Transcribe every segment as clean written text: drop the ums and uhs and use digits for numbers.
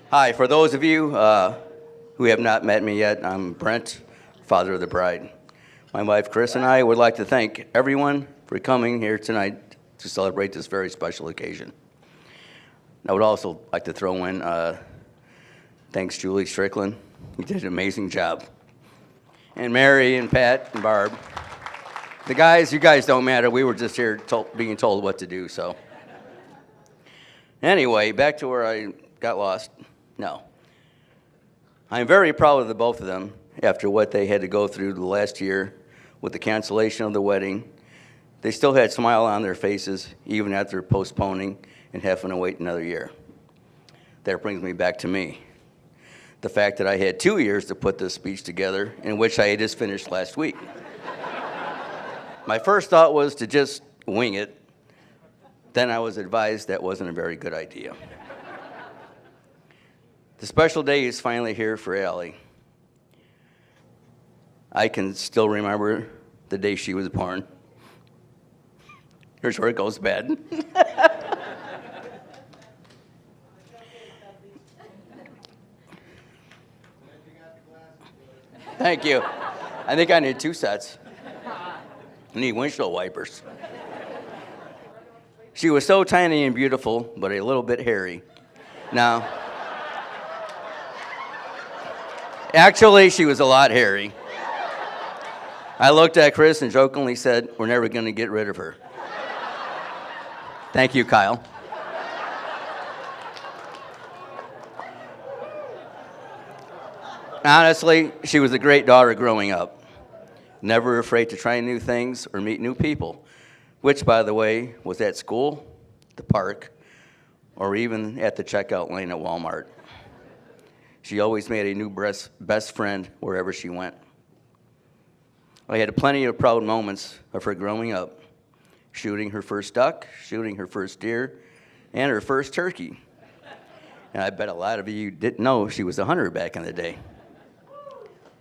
Hi, for those of you who have not met me yet, I'm Brent, father of the bride. My wife Chris and I would like to thank everyone for coming here tonight to celebrate this very special occasion. I would also like to throw in thanks Julie Strickland. You did an amazing job. And Mary and Pat and Barb. You guys don't matter. We were just here being told what to do, so. Anyway, back to where I got lost. No. I'm very proud of the both of them after what they had to go through the last year with the cancellation of the wedding. They still had a smile on their faces even after postponing and having to wait another year. That brings me back to me. The fact that I had 2 years to put this speech together, in which I had just finished last week. My first thought was to just wing it. Then I was advised that wasn't a very good idea. The special day is finally here for Allie. I can still remember the day she was born. Here's where it goes bad. Thank you. I think I need 2 sets. I need windshield wipers. She was so tiny and beautiful, but a little bit hairy. Now, actually, she was a lot hairy. I looked at Chris and jokingly said, "We're never going to get rid of her." Thank you, Kyle. Honestly, she was a great daughter growing up. Never afraid to try new things or meet new people, which, by the way, was at school, the park, or even at the checkout lane at Walmart. She always made a new best friend wherever she went. I had plenty of proud moments of her growing up, shooting her first duck, shooting her first deer, and her first turkey. And I bet a lot of you didn't know she was a hunter back in the day.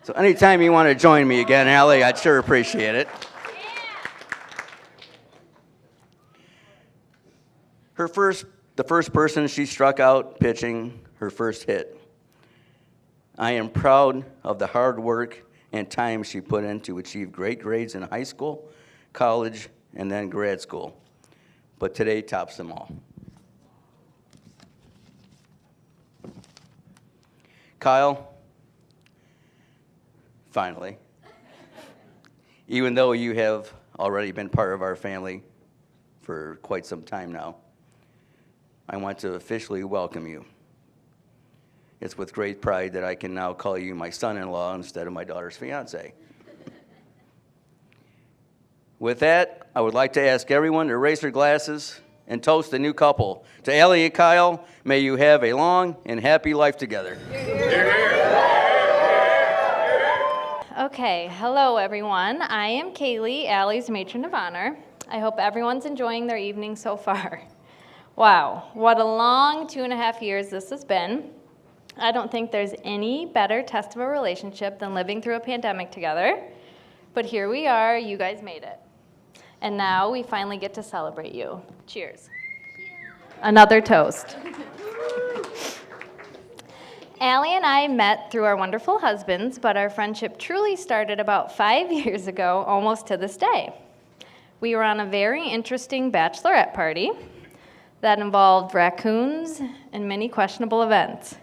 So anytime you want to join me again, Allie, I'd sure appreciate it. The first person she struck out pitching her first hit. I am proud of the hard work and time she put in to achieve great grades in high school, college, and then grad school. But today tops them all. Kyle, finally, even though you have already been part of our family for quite some time now, I want to officially welcome you. It's with great pride that I can now call you my son-in-law instead of my daughter's fiance. With that, I would like to ask everyone to raise their glasses and toast the new couple. To Allie and Kyle, may you have a long and happy life together. Okay, hello everyone. I am Kaylee, Allie's matron of honor. I hope everyone's enjoying their evening so far. Wow, what a long 2.5 years this has been. I don't think there's any better test of a relationship than living through a pandemic together. But here we are, you guys made it. And now we finally get to celebrate you. Cheers. Another toast. Allie and I met through our wonderful husbands, but our friendship truly started about 5 years ago, almost to this day. We were on a very interesting bachelorette party that involved raccoons and many questionable events.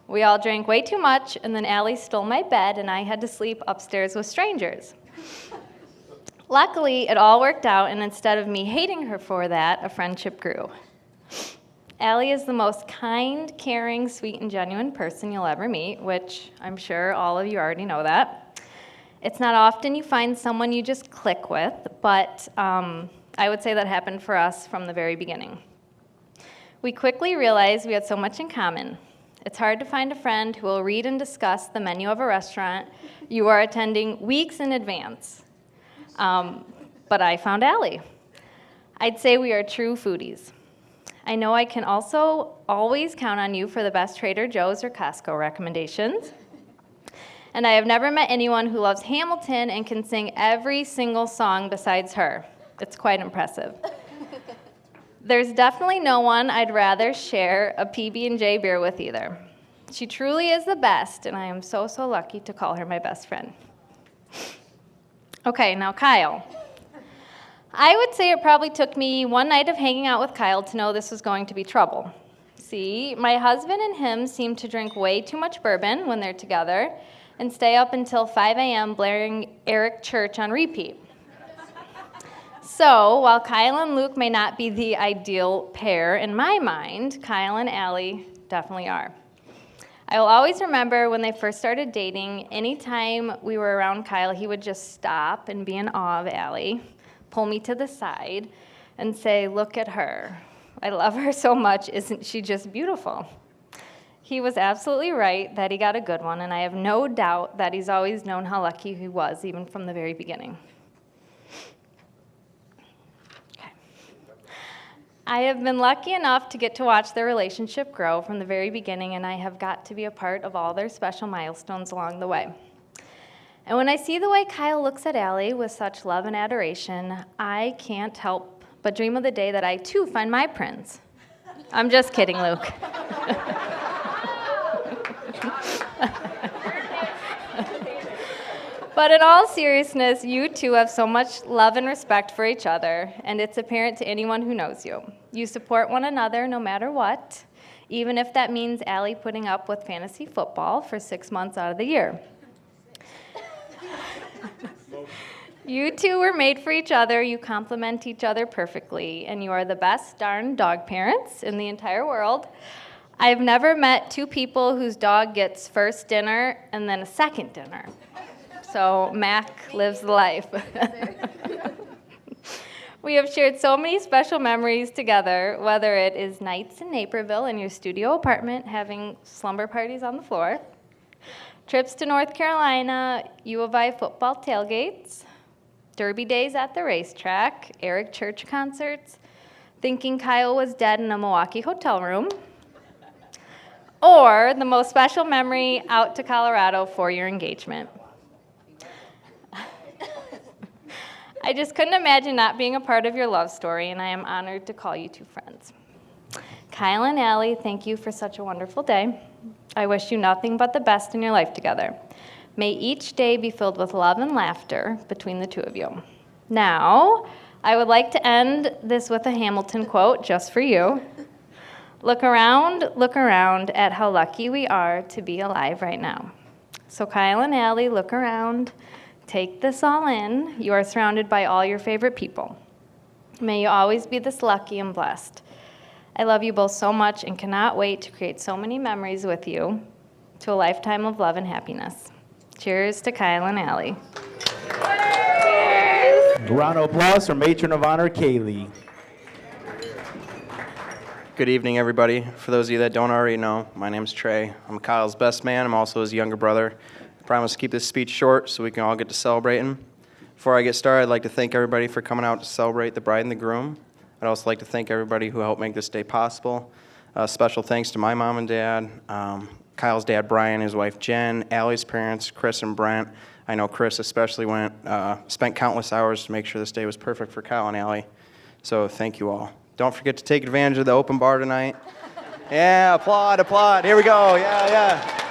We all drank way too much, and then Allie stole my bed, and I had to sleep upstairs with strangers. Luckily, it all worked out, and instead of me hating her for that, a friendship grew. Allie is the most kind, caring, sweet, and genuine person you'll ever meet, which I'm sure all of you already know that. It's not often you find someone you just click with, but I would say that happened for us from the very beginning. We quickly realized we had so much in common. It's hard to find a friend who will read and discuss the menu of a restaurant you are attending weeks in advance. But I found Allie. I'd say we are true foodies. I know I can also always count on you for the best Trader Joe's or Costco recommendations. And I have never met anyone who loves Hamilton and can sing every single song besides her. It's quite impressive. There's definitely no one I'd rather share a PB&J beer with either. She truly is the best, and I am so, so lucky to call her my best friend. Okay, now Kyle. I would say it probably took me one night of hanging out with Kyle to know this was going to be trouble. See, my husband and him seem to drink way too much bourbon when they're together and stay up until 5 a.m. blaring Eric Church on repeat. So, while Kyle and Luke may not be the ideal pair in my mind, Kyle and Allie definitely are. I will always remember when they first started dating, anytime we were around Kyle, he would just stop and be in awe of Allie, pull me to the side, and say, "Look at her. I love her so much. Isn't she just beautiful?" He was absolutely right that he got a good one, and I have no doubt that he's always known how lucky he was, even from the very beginning. Okay. I have been lucky enough to get to watch their relationship grow from the very beginning, and I have got to be a part of all their special milestones along the way. And when I see the way Kyle looks at Allie with such love and adoration, I can't help but dream of the day that I, too, find my prince. I'm just kidding, Luke. But in all seriousness, you two have so much love and respect for each other, and it's apparent to anyone who knows you. You support one another no matter what, even if that means Allie putting up with fantasy football for 6 months out of the year. You two were made for each other, you complement each other perfectly, and you are the best darn dog parents in the entire world. I've never met two people whose dog gets first dinner and then a second dinner. So Mac lives the life. We have shared so many special memories together, whether it is nights in Naperville in your studio apartment having slumber parties on the floor, trips to North Carolina, U of I football tailgates, derby days at the racetrack, Eric Church concerts, thinking Kyle was dead in a Milwaukee hotel room, or the most special memory, out to Colorado for your engagement. I just couldn't imagine not being a part of your love story, and I am honored to call you two friends. Kyle and Allie, thank you for such a wonderful day. I wish you nothing but the best in your life together. May each day be filled with love and laughter between the two of you. Now, I would like to end this with a Hamilton quote just for you. Look around at how lucky we are to be alive right now. So Kyle and Allie, look around. Take this all in. You are surrounded by all your favorite people. May you always be this lucky and blessed. I love you both so much and cannot wait to create so many memories with you to a lifetime of love and happiness. Cheers to Kyle and Allie. A round of applause for Matron of Honor, Kaylee. Good evening, everybody. For those of you that don't already know, my name's Trey. I'm Kyle's best man. I'm also his younger brother. I promise to keep this speech short so we can all get to celebrating. Before I get started, I'd like to thank everybody for coming out to celebrate the bride and the groom. I'd also like to thank everybody who helped make this day possible. Special thanks to my mom and dad, Kyle's dad, Brian, his wife, Jen, Allie's parents, Chris and Brent. I know Chris especially spent countless hours to make sure this day was perfect for Kyle and Allie. So thank you all. Don't forget to take advantage of the open bar tonight. Yeah, applaud, applaud. Here we go. Yeah.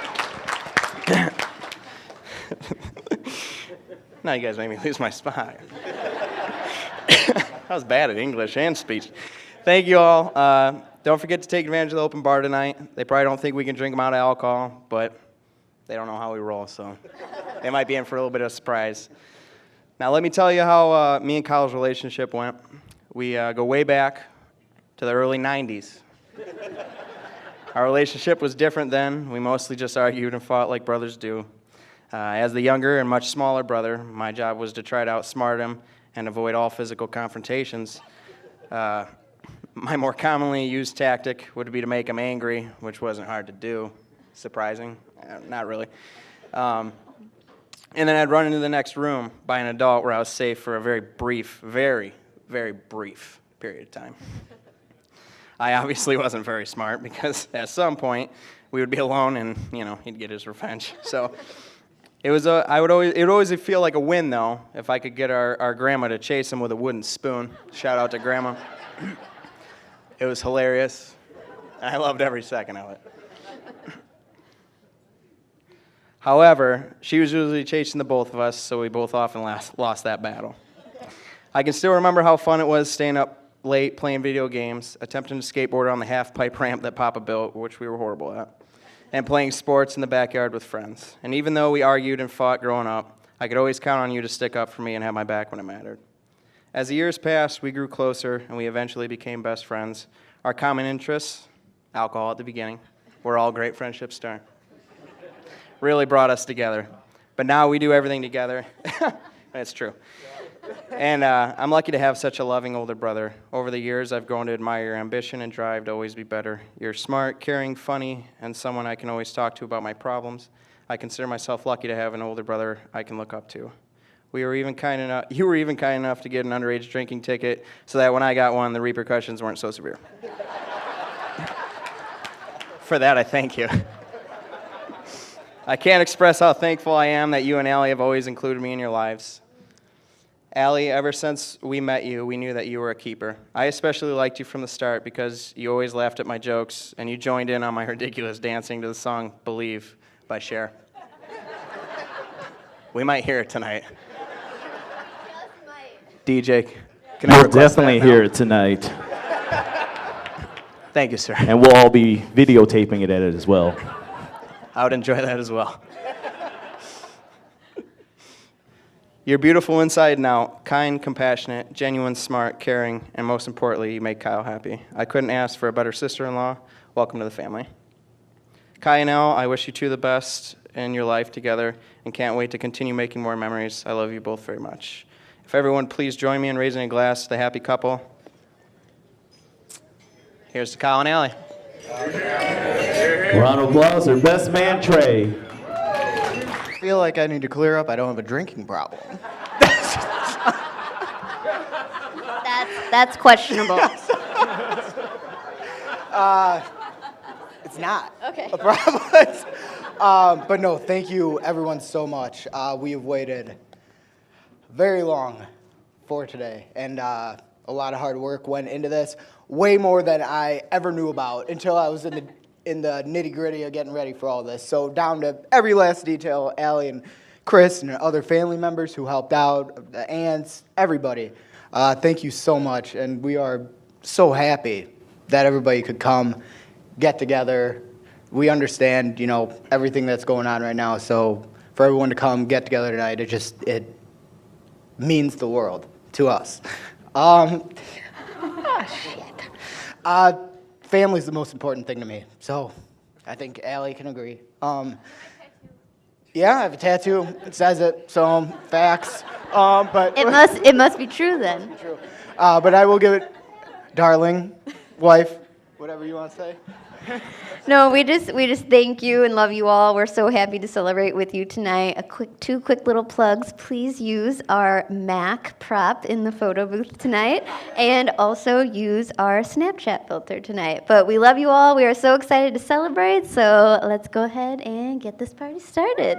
Now you guys made me lose my spot. I was bad at English and speech. Thank you all. Don't forget to take advantage of the open bar tonight. They probably don't think we can drink them out of alcohol, but they don't know how we roll, so they might be in for a little bit of a surprise. Now let me tell you how me and Kyle's relationship went. We go way back to the early 90s. Our relationship was different then. We mostly just argued and fought like brothers do. As the younger and much smaller brother, my job was to try to outsmart him and avoid all physical confrontations. My more commonly used tactic would be to make him angry, which wasn't hard to do. Surprising? Not really. And then I'd run into the next room by an adult where I was safe for a very brief, very, very brief period of time. I obviously wasn't very smart because at some point we would be alone and, he'd get his revenge. So it would always feel like a win, though, if I could get our grandma to chase him with a wooden spoon. Shout out to Grandma. It was hilarious. I loved every second of it. However, she was usually chasing the both of us, so we both often lost that battle. I can still remember how fun it was staying up late playing video games, attempting to skateboard on the half-pipe ramp that Papa built, which we were horrible at, and playing sports in the backyard with friends. And even though we argued and fought growing up, I could always count on you to stick up for me and have my back when it mattered. As the years passed, we grew closer, and we eventually became best friends. Our common interests, alcohol at the beginning, where all great friendships start, really brought us together. But now we do everything together. That's true. And I'm lucky to have such a loving older brother. Over the years, I've grown to admire your ambition and drive to always be better. You're smart, caring, funny, and someone I can always talk to about my problems. I consider myself lucky to have an older brother I can look up to. You were even kind enough to get an underage drinking ticket so that when I got one, the repercussions weren't so severe. For that, I thank you. I can't express how thankful I am that you and Allie have always included me in your lives. Allie, ever since we met you, we knew that you were a keeper. I especially liked you from the start because you always laughed at my jokes and you joined in on my ridiculous dancing to the song Believe by Cher. We might hear it tonight. DJ, can I You'll request definitely that now? hear it tonight. Thank you, sir. And we'll all be videotaping it at it as well. I would enjoy that as well. You're beautiful inside and out, kind, compassionate, genuine, smart, caring, and most importantly, you make Kyle happy. I couldn't ask for a better sister-in-law. Welcome to the family. Kyle, I wish you two the best in your life together and can't wait to continue making more memories. I love you both very much. If everyone please join me in raising a glass to the happy couple. Here's to Kyle and Allie. Round of applause for best man Trey. I feel like I need to clear up I don't have a drinking problem. That's questionable. It's not Okay. a problem. But no, thank you everyone so much. We have waited very long for today, and a lot of hard work went into this, way more than I ever knew about until I was in the nitty-gritty of getting ready for all this. So down to every last detail, Allie and Chris and other family members who helped out, the aunts, everybody. Thank you so much, and we are so happy that everybody could come, get together. We understand, everything that's going on right now, so for everyone to come, get together tonight, it means the world to us. Family's the most important thing to me, so I think Allie can agree. Yeah, I have a tattoo. It says it, so facts. But It must be true then. true. But I will give it, darling, wife, whatever you want to say. No, we just thank you and love you all. We're so happy to celebrate with you tonight. Two quick little plugs. Please use our Mac prop in the photo booth tonight, and also use our Snapchat filter tonight. But we love you all. We are so excited to celebrate. So let's go ahead and get this party started.